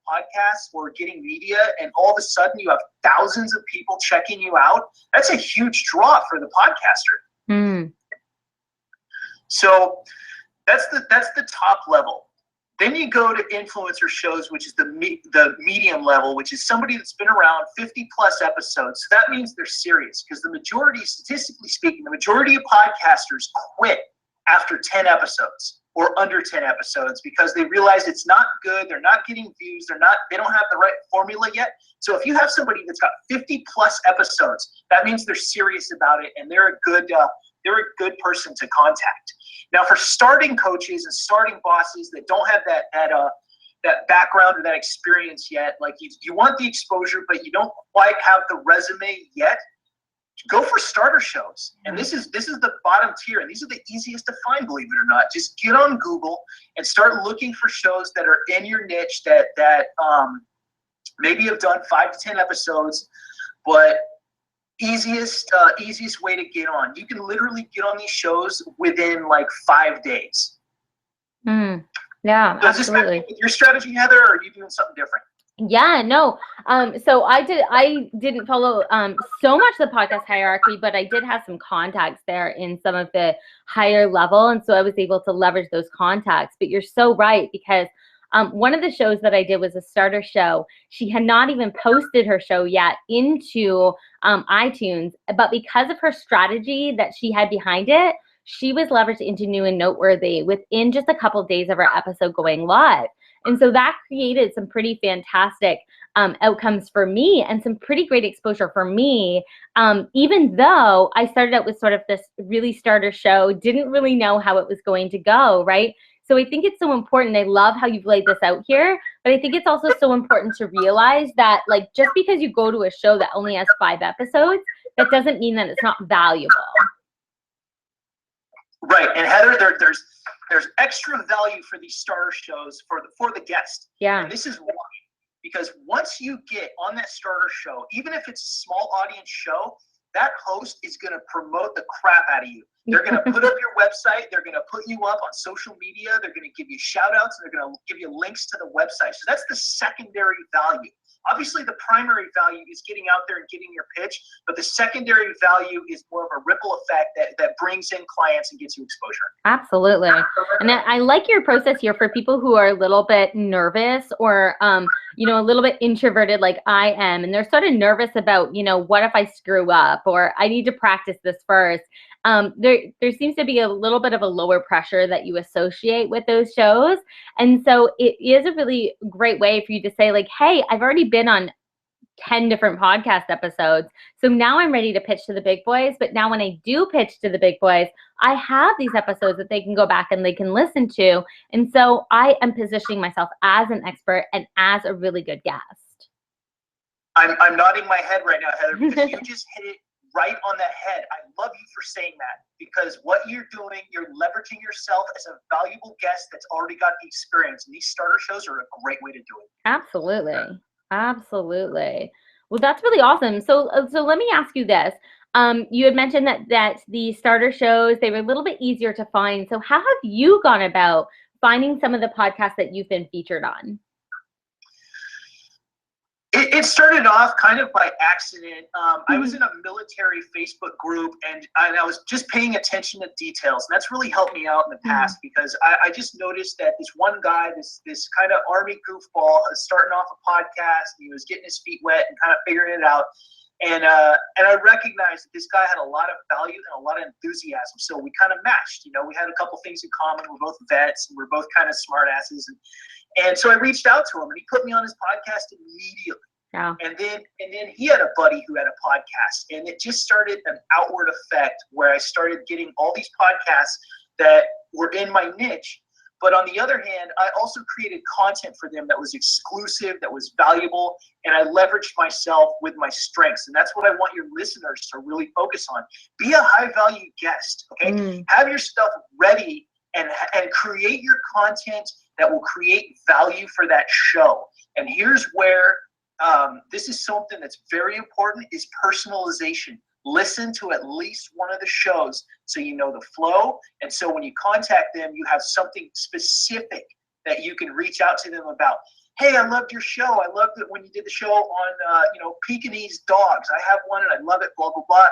podcasts or getting media and all of a sudden you have thousands of people checking you out, that's a huge draw for the podcaster. So that's the top level. Then you go to influencer shows, which is the medium level, which is somebody that's been around 50 plus episodes. So that means they're serious, because the majority, statistically speaking, the majority of podcasters quit after 10 episodes or under 10 episodes because they realize it's not good. They're not getting views. They don't have the right formula yet. So if you have somebody that's got 50 plus episodes, that means they're serious about it and they're a good person to contact. Now, for starting coaches and starting bosses that don't have that background or that experience yet, like you want the exposure, but you don't quite have the resume yet, go for starter shows. And this is the bottom tier, and these are the easiest to find, believe it or not. Just get on Google and start looking for shows that are in your niche that maybe have done 5 to 10 episodes, but easiest way to get on. You can literally get on these shows within like 5 days. Yeah, Does absolutely. this match with your strategy, Heather, or are you doing something different? Yeah, no. So I didn't follow so much the podcast hierarchy, but I did have some contacts there in some of the higher level. And so I was able to leverage those contacts. But you're so right, because one of the shows that I did was a starter show. She had not even posted her show yet into iTunes, but because of her strategy that she had behind it, she was leveraged into New and Noteworthy within just a couple of days of her episode going live. And so that created some pretty fantastic outcomes for me and some pretty great exposure for me, even though I started out with sort of this really starter show, didn't really know how it was going to go, right? So I think it's so important. I love how you've laid this out here, but I think it's also so important to realize that, like, just because you go to a show that only has 5 episodes, that doesn't mean that it's not valuable. Right, and Heather, there's extra value for these starter shows for the guest. Yeah. And this is why, because once you get on that starter show, even if it's a small audience show, that host is going to promote the crap out of you. They're going to put up your website. They're going to put you up on social media. They're going to give you shout outs. And they're going to give you links to the website. So that's the secondary value. Obviously, the primary value is getting out there and getting your pitch, but the secondary value is more of a ripple effect that brings in clients and gets you exposure. Absolutely. And I like your process here for people who are a little bit nervous or, a little bit introverted like I am, and they're sort of nervous about, what if I screw up, or I need to practice this first. There seems to be a little bit of a lower pressure that you associate with those shows. And so it is a really great way for you to say, like, hey, I've already been on 10 different podcast episodes. So now I'm ready to pitch to the big boys. But now when I do pitch to the big boys, I have these episodes that they can go back and they can listen to. And so I am positioning myself as an expert and as a really good guest. I'm nodding my head right now, Heather, because you just hit it right on the head. I love you for saying that, because what you're doing, you're leveraging yourself as a valuable guest that's already got the experience. And these starter shows are a great way to do it. Absolutely. Absolutely. Well, that's really awesome. So let me ask you this. You had mentioned that the starter shows, they were a little bit easier to find. So how have you gone about finding some of the podcasts that you've been featured on? It started off kind of by accident. I was in a military Facebook group, and I was just paying attention to details. And that's really helped me out in the past, because I just noticed that this one guy, this kind of Army goofball, was starting off a podcast. And he was getting his feet wet and kind of figuring it out. And I recognized that this guy had a lot of value and a lot of enthusiasm. So we kind of matched. We had a couple things in common. We're both vets, and we're both kind of smart asses. And so I reached out to him, and he put me on his podcast immediately. Yeah. And then he had a buddy who had a podcast, and it just started an outward effect where I started getting all these podcasts that were in my niche. But on the other hand, I also created content for them that was exclusive, that was valuable, and I leveraged myself with my strengths. And that's what I want your listeners to really focus on. Be a high value guest, okay? Have your stuff ready and create your content that will create value for that show. And here's where this is something that's very important, is personalization. Listen to at least one of the shows so you know the flow. And so when you contact them, you have something specific that you can reach out to them about. Hey, I loved your show. I loved it when you did the show on, Pekingese dogs. I have one and I love it, blah, blah, blah.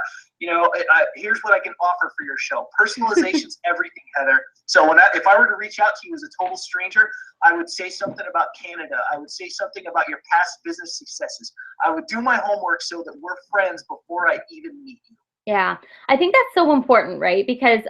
Here's what I can offer for your show. Personalization's everything, Heather. So if I were to reach out to you as a total stranger, I would say something about Canada. I would say something about your past business successes. I would do my homework so that we're friends before I even meet you. Yeah, I think that's so important, right? Because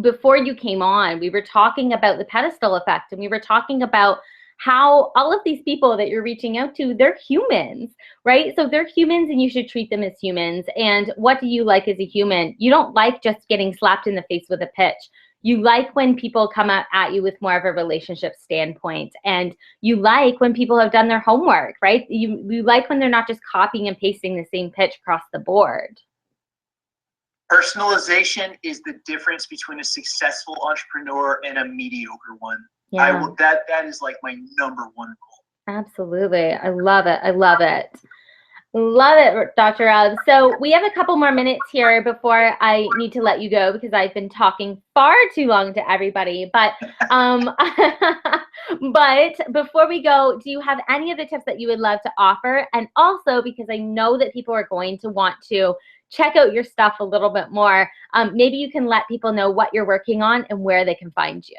before you came on, we were talking about the pedestal effect, and we were talking about how all of these people that you're reaching out to, they're humans, right? So they're humans and you should treat them as humans. And what do you like as a human? You don't like just getting slapped in the face with a pitch. You like when people come at you with more of a relationship standpoint, and you like when people have done their homework, right? You like when they're not just copying and pasting the same pitch across the board. Personalization is the difference between a successful entrepreneur and a mediocre one. Yeah. That is like my number one goal. Absolutely. I love it. I love it. Love it, Dr. Rob. So we have a couple more minutes here before I need to let you go because I've been talking far too long to everybody. But but before we go, do you have any of the tips that you would love to offer? And also, because I know that people are going to want to check out your stuff a little bit more, maybe you can let people know what you're working on and where they can find you.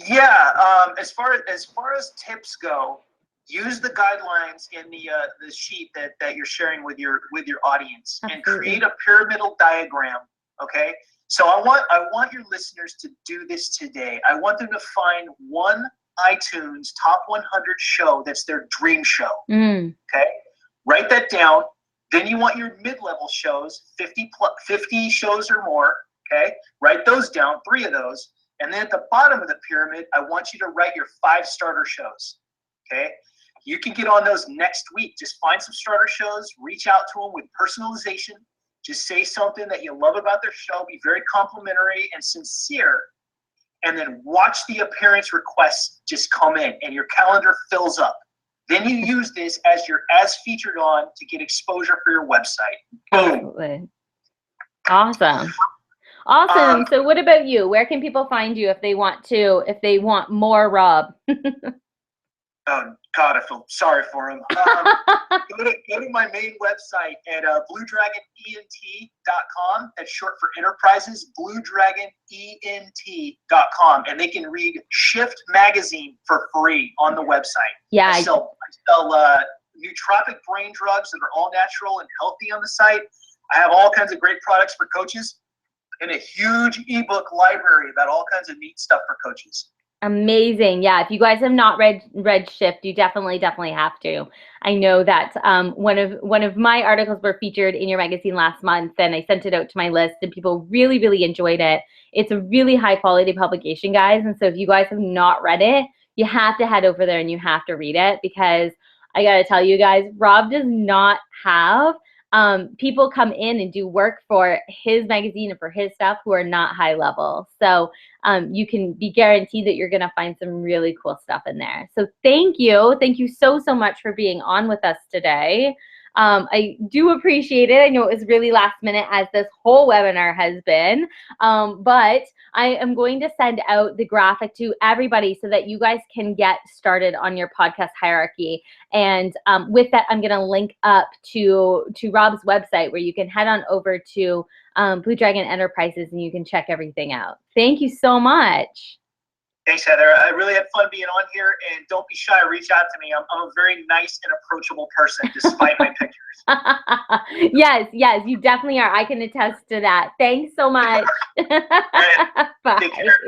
Yeah, as far as tips go, use the guidelines in the sheet that you're sharing with your audience. Absolutely. And create a pyramidal diagram. Okay, so I want your listeners to do this today. I want them to find one iTunes top 100 show that's their dream show. Okay, write that down. Then you want your mid-level shows, 50 shows or more. Okay, write those down, 3 of those. And then at the bottom of the pyramid, I want you to write your 5 starter shows, okay? You can get on those next week. Just find some starter shows, reach out to them with personalization. Just say something that you love about their show, be very complimentary and sincere, and then watch the appearance requests just come in and your calendar fills up. Then you use this as your as featured on to get exposure for your website. Boom. Absolutely. Awesome. Awesome. So what about you? Where can people find you if they want more Rob? Oh God, I feel sorry for him. Go to my main website at bluedragonent.com. That's short for enterprises, bluedragonent.com. And they can read Shift Magazine for free on the website. Yeah. I sell nootropic brain drugs that are all natural and healthy on the site. I have all kinds of great products for coaches and a huge ebook library about all kinds of neat stuff for coaches. Amazing. Yeah, if you guys have not read Shift, you definitely have to. I know that one of my articles were featured in your magazine last month, and I sent it out to my list, and people really enjoyed it. It's a really high quality publication, guys, and so if you guys have not read it, you have to head over there and you have to read it, because I gotta tell you guys, Rob does not have people come in and do work for his magazine and for his stuff who are not high level. So you can be guaranteed that you're going to find some really cool stuff in there. So thank you. Thank you so much for being on with us today. I do appreciate it. I know it was really last minute, as this whole webinar has been, but I am going to send out the graphic to everybody so that you guys can get started on your podcast hierarchy. And with that, I'm going to link up to Rob's website, where you can head on over to Blue Dragon Enterprises and you can check everything out. Thank you so much. Thanks, Heather. I really had fun being on here, and don't be shy. Reach out to me. I'm a very nice and approachable person, despite my pictures. Yes, you definitely are. I can attest to that. Thanks so much. Bye. Take care.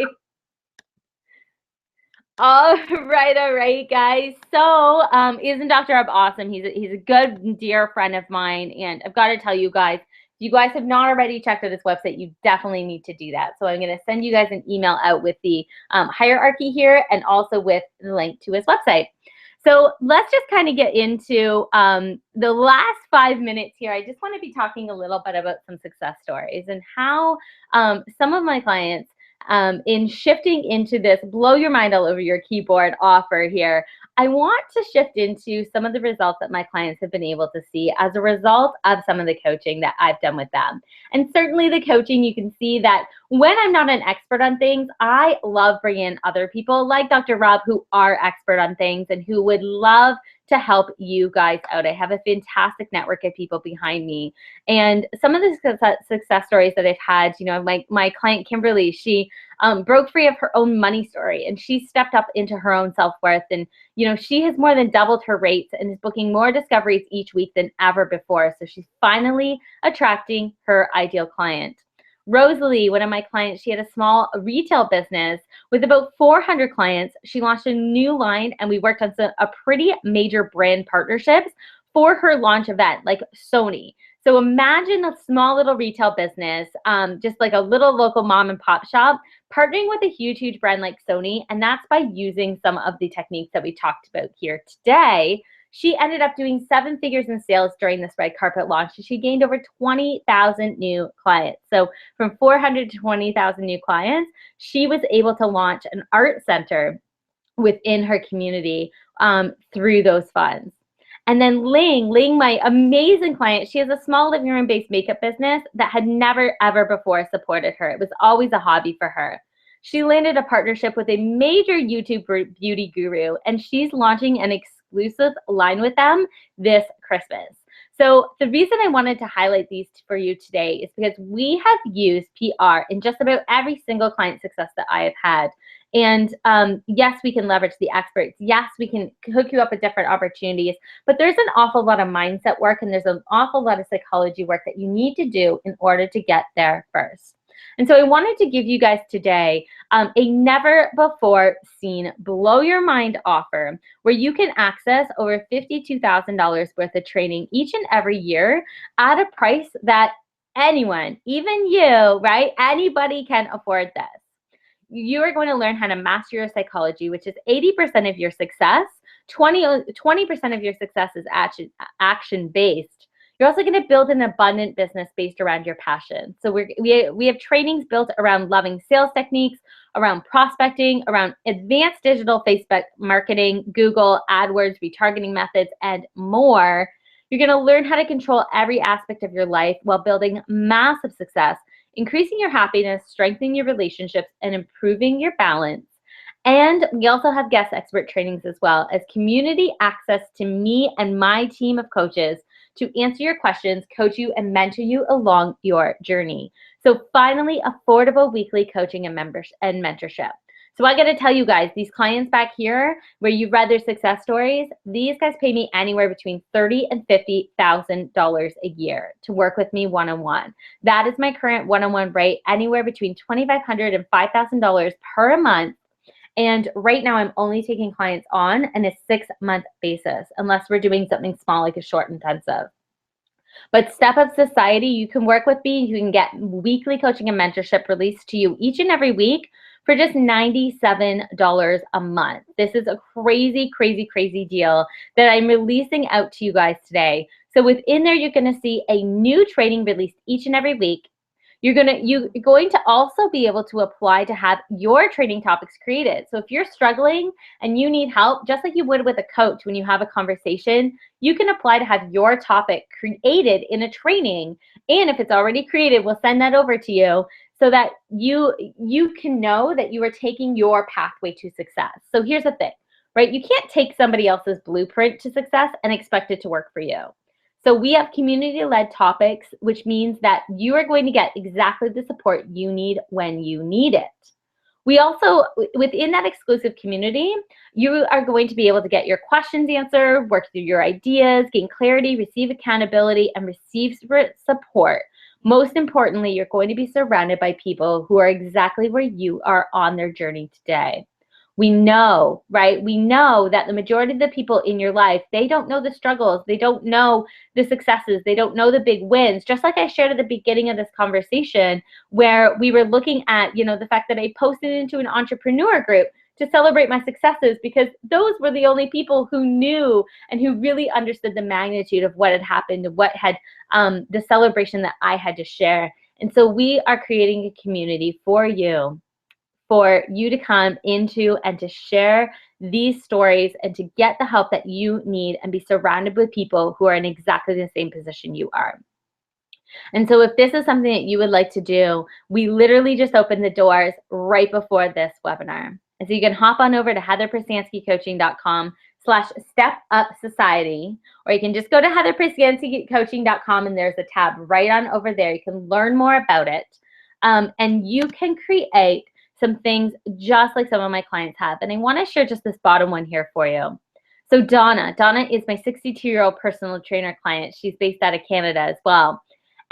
All right, guys. So, isn't Dr. Rob awesome? He's a good, dear friend of mine, and I've got to tell you guys, if you guys have not already checked out his website, you definitely need to do that. So I'm going to send you guys an email out with the hierarchy here, and also with the link to his website. So let's just kind of get into the last 5 minutes here. I just want to be talking a little bit about some success stories and how some of my clients in shifting into this blow your mind all over your keyboard offer here, I want to shift into some of the results that my clients have been able to see as a result of some of the coaching that I've done with them. And certainly the coaching, you can see that when I'm not an expert on things, I love bringing in other people like Dr. Rob who are expert on things and who would love to help you guys out. I have a fantastic network of people behind me. And some of the success stories that I've had, you know, my client Kimberly, she broke free of her own money story and she stepped up into her own self-worth. And, you know, she has more than doubled her rates and is booking more discoveries each week than ever before. So she's finally attracting her ideal client. Rosalie, one of my clients, she had a small retail business with about 400 clients. She launched a new line and we worked on a pretty major brand partnerships for her launch event, like Sony. So imagine a small little retail business, just like a little local mom and pop shop, partnering with a huge brand like Sony. And that's by using some of the techniques that we talked about here today. She ended up doing 7 figures in sales during this red carpet launch. She gained over 20,000 new clients. So from 400 to 20,000 new clients, she was able to launch an art center within her community through those funds. And then Ling, my amazing client, she has a small living room-based makeup business that had never, ever before supported her. It was always a hobby for her. She landed a partnership with a major YouTube beauty guru, and she's launching an exclusive line with them this Christmas. So the reason I wanted to highlight these for you today is because we have used PR in just about every single client success that I have had. And yes, we can leverage the experts. Yes, we can hook you up with different opportunities, but there's an awful lot of mindset work and there's an awful lot of psychology work that you need to do in order to get there first. And so I wanted to give you guys today a never before seen blow your mind offer where you can access over $52,000 worth of training each and every year at a price that anyone, even you, right? Anybody can afford this. You are going to learn how to master your psychology, which is 80% of your success. 20% of your success is action-based. You're also going to build an abundant business based around your passion. So we have trainings built around loving sales techniques, around prospecting, around advanced digital Facebook marketing, Google, AdWords, retargeting methods, and more. You're going to learn how to control every aspect of your life while building massive success, increasing your happiness, strengthening your relationships, and improving your balance. And we also have guest expert trainings as well as community access to me and my team of coaches to answer your questions, coach you, and mentor you along your journey. So finally, affordable weekly coaching and mentorship. So I got to tell you guys, these clients back here where you've read their success stories, these guys pay me anywhere between $30,000 and $50,000 a year to work with me one-on-one. That is my current one-on-one rate, anywhere between $2,500 and $5,000 per month. And right now I'm only taking clients on a 6-month basis, unless we're doing something small like a short intensive. But Step Up Society, you can work with me. You can get weekly coaching and mentorship released to you each and every week for just $97 a month. This is a crazy deal that I'm releasing out to you guys today. So within there, you're going to see a new training released each and every week. You're going to also be able to apply to have your training topics created. So if you're struggling and you need help, just like you would with a coach when you have a conversation, you can apply to have your topic created in a training. And if it's already created, we'll send that over to you so that you can know that you are taking your pathway to success. So here's the thing, right? You can't take somebody else's blueprint to success and expect it to work for you. So we have community-led topics, which means that you are going to get exactly the support you need when you need it. We also, within that exclusive community, you are going to be able to get your questions answered, work through your ideas, gain clarity, receive accountability, and receive support. Most importantly, you're going to be surrounded by people who are exactly where you are on their journey today. We know, right? We know that the majority of the people in your life, they don't know the struggles. They don't know the successes. They don't know the big wins. Just like I shared at the beginning of this conversation, where we were looking at, the fact that I posted into an entrepreneur group to celebrate my successes because those were the only people who knew and who really understood the magnitude of what had happened, what had the celebration that I had to share. And so we are creating a community for you for you to come into and to share these stories and to get the help that you need and be surrounded with people who are in exactly the same position you are. And so if this is something that you would like to do, we literally just opened the doors right before this webinar. And so you can hop on over to heatherprestanskycoaching.com/stepupsociety, or you can just go to heatherprestanskycoaching.com and there's a tab right on over there. You can learn more about it. And you can create some things just like some of my clients have. And I want to share just this bottom one here for you. So Donna is my 62-year-old personal trainer client. She's based out of Canada as well.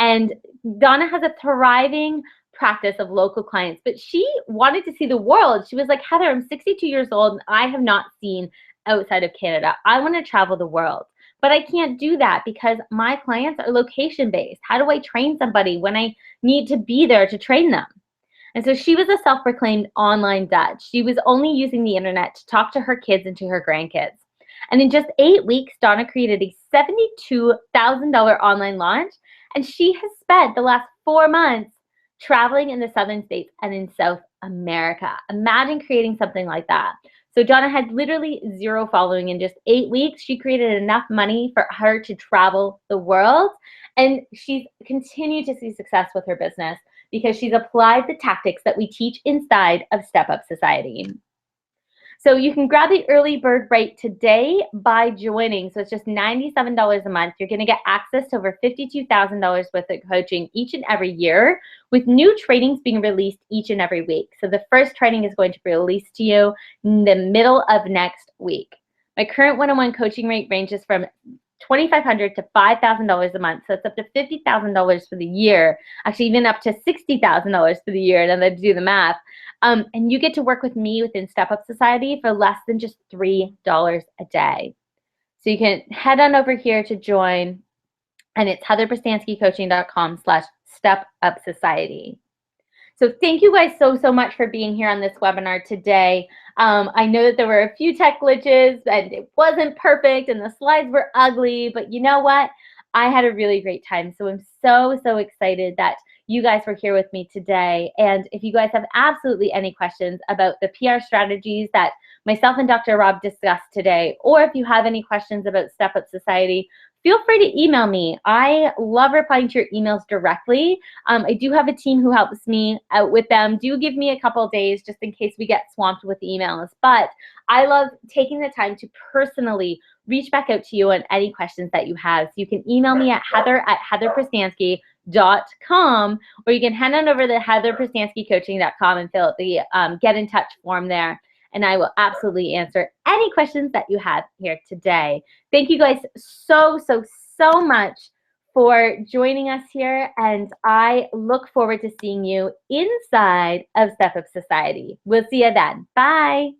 And Donna has a thriving practice of local clients, but she wanted to see the world. She was like, Heather, I'm 62 years old and I have not seen outside of Canada. I want to travel the world, but I can't do that because my clients are location-based. How do I train somebody when I need to be there to train them? And so she was a self-proclaimed online Dutch. She was only using the internet to talk to her kids and to her grandkids. And in just 8 weeks, Donna created a $72,000 online launch, and she has spent the last 4 months traveling in the southern states and in South America. Imagine creating something like that. So Donna had literally 0 following. In just 8 weeks, she created enough money for her to travel the world, and she's continued to see success with her business because she's applied the tactics that we teach inside of Step Up Society. So you can grab the early bird rate today by joining. So it's just $97 a month. You're going to get access to over $52,000 worth of coaching each and every year, with new trainings being released each and every week. So the first training is going to be released to you in the middle of next week. My current one-on-one coaching rate ranges from $2,500 to $5,000 a month. So it's up to $50,000 for the year, actually even up to $60,000 for the year, and then do the math. And you get to work with me within Step Up Society for less than just $3 a day. So you can head on over here to join, and it's heatherprestanskycoaching.com/stepupsociety. So thank you guys so much for being here on this webinar today. I know that there were a few tech glitches and it wasn't perfect and the slides were ugly, but you know what? I had a really great time. So I'm so excited that you guys were here with me today. And if you guys have absolutely any questions about the PR strategies that myself and Dr. Rob discussed today, or if you have any questions about Step Up Society, feel free to email me. I love replying to your emails directly. I do have a team who helps me out with them. Do give me a couple of days just in case we get swamped with emails. But I love taking the time to personally reach back out to you on any questions that you have. So you can email me at heather@heatherprestansky.com, or you can head on over to heatherprestanskycoaching.com and fill out the get in touch form there. And I will absolutely answer any questions that you have here today. Thank you guys so much for joining us here, and I look forward to seeing you inside of Step Up Society. We'll see you then. Bye.